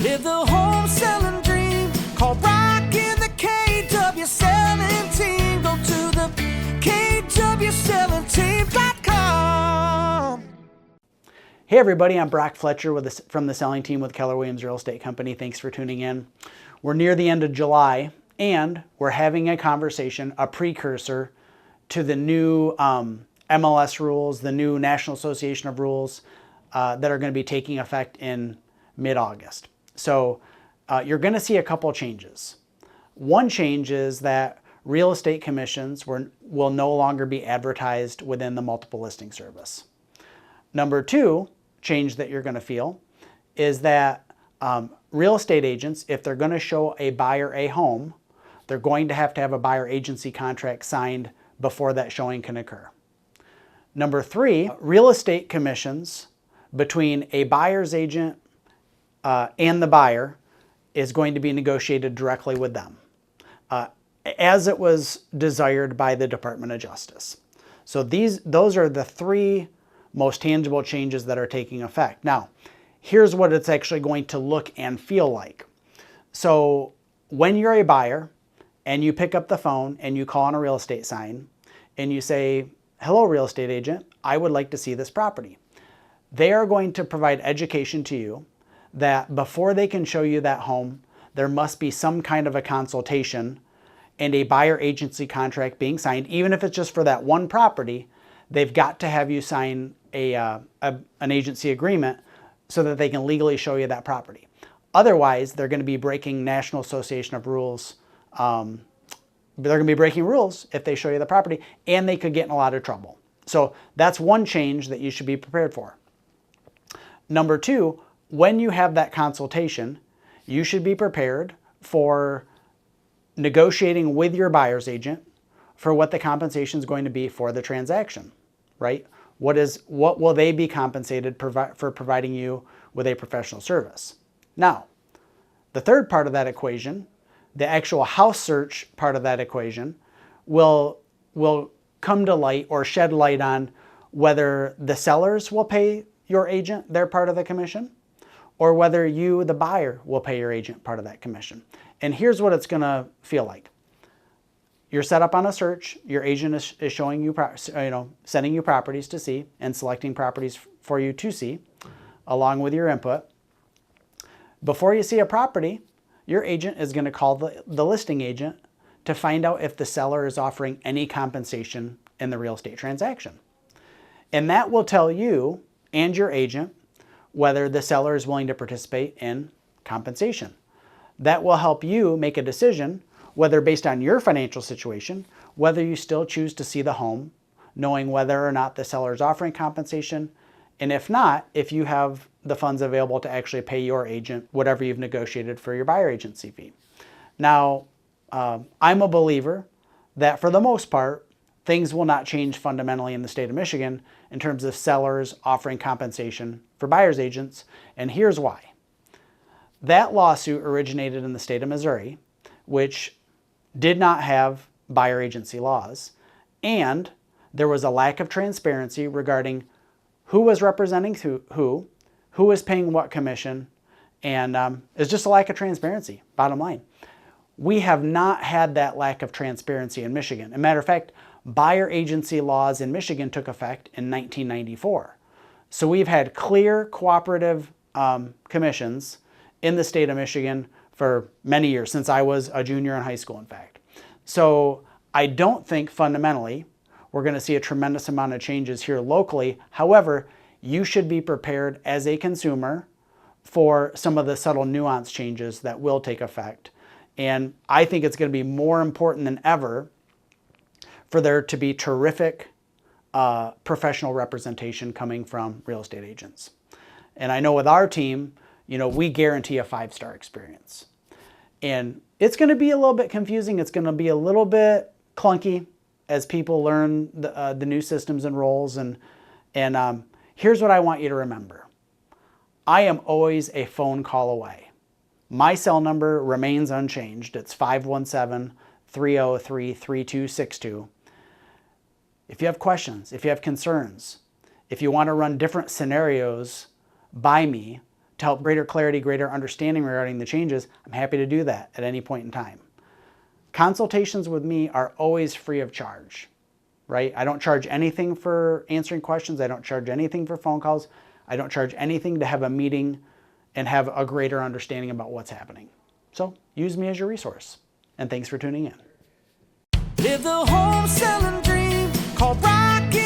Live the home selling dream. Call Brock in the KW Selling Team. Go to the KWSellingTeam.com. Hey everybody, I'm Brock Fletcher from the Selling Team with Keller Williams Real Estate Company. Thanks for tuning in. We're near the end of July and we're having a conversation, a precursor to the new MLS rules, the new National Association of Rules that are going to be taking effect in mid-August. So you're going to see a couple changes. One change is that real estate commissions will no longer be advertised within the multiple listing service. Number two change that you're going to feel is that real estate agents, if they're going to show a buyer a home, they're going to have a buyer agency contract signed before that showing can occur. Number three, real estate commissions between a buyer's agent and the buyer is going to be negotiated directly with them, as it was desired by the Department of Justice. So those are the three most tangible changes that are taking effect. Now, here's what it's actually going to look and feel like. So when you're a buyer and you pick up the phone and you call on a real estate sign and you say, "Hello, real estate agent, I would like to see this property." They are going to provide education to you that before they can show you that home, there must be some kind of a consultation and a buyer agency contract being signed. Even if it's just for that one property, they've got to have you sign an agency agreement so that they can legally show you that property. Otherwise, they're going to be breaking National Association of Rules. They're going to be breaking rules if they show you the property, and they could get in a lot of trouble. So that's one change that you should be prepared for. Number two, when you have that consultation, you should be prepared for negotiating with your buyer's agent for what the compensation is going to be for the transaction, right? What will they be compensated for providing you with a professional service? Now, the third part of that equation, the actual house search part of that equation, will come to light or shed light on whether the sellers will pay your agent their part of the commission or whether you, the buyer, will pay your agent part of that commission. And here's what it's going to feel like. You're set up on a search. Your agent is showing you, sending you properties to see and selecting properties for you to see, along with your input. Before you see a property, your agent is going to call the listing agent to find out if the seller is offering any compensation in the real estate transaction. And that will tell you and your agent whether the seller is willing to participate in compensation. That will help you make a decision whether, based on your financial situation, whether you still choose to see the home, knowing whether or not the seller is offering compensation, and if not, if you have the funds available to actually pay your agent whatever you've negotiated for your buyer agency fee. Now, I'm a believer that for the most part, things will not change fundamentally in the state of Michigan in terms of sellers offering compensation for buyer's agents, and here's why. That lawsuit originated in the state of Missouri, which did not have buyer agency laws, and there was a lack of transparency regarding who was representing who was paying what commission, and it's just a lack of transparency, bottom line. We have not had that lack of transparency in Michigan. As a matter of fact, buyer agency laws in Michigan took effect in 1994. So we've had clear cooperative commissions in the state of Michigan for many years, since I was a junior in high school, in fact. So I don't think fundamentally we're going to see a tremendous amount of changes here locally. However, you should be prepared as a consumer for some of the subtle nuance changes that will take effect. And I think it's going to be more important than ever for there to be terrific professional representation coming from real estate agents. And I know with our team, we guarantee a 5-star experience. And it's going to be a little bit confusing. It's going to be a little bit clunky as people learn the new systems and roles. And here's what I want you to remember. I am always a phone call away. My cell number remains unchanged. It's 517-303-3262. If you have questions, if you have concerns, if you want to run different scenarios by me to help greater clarity, greater understanding regarding the changes, I'm happy to do that at any point in time. Consultations with me are always free of charge, right? I don't charge anything for answering questions. I don't charge anything for phone calls. I don't charge anything to have a meeting and have a greater understanding about what's happening. So use me as your resource. And thanks for tuning in. Live the home selling dream. Call Rocky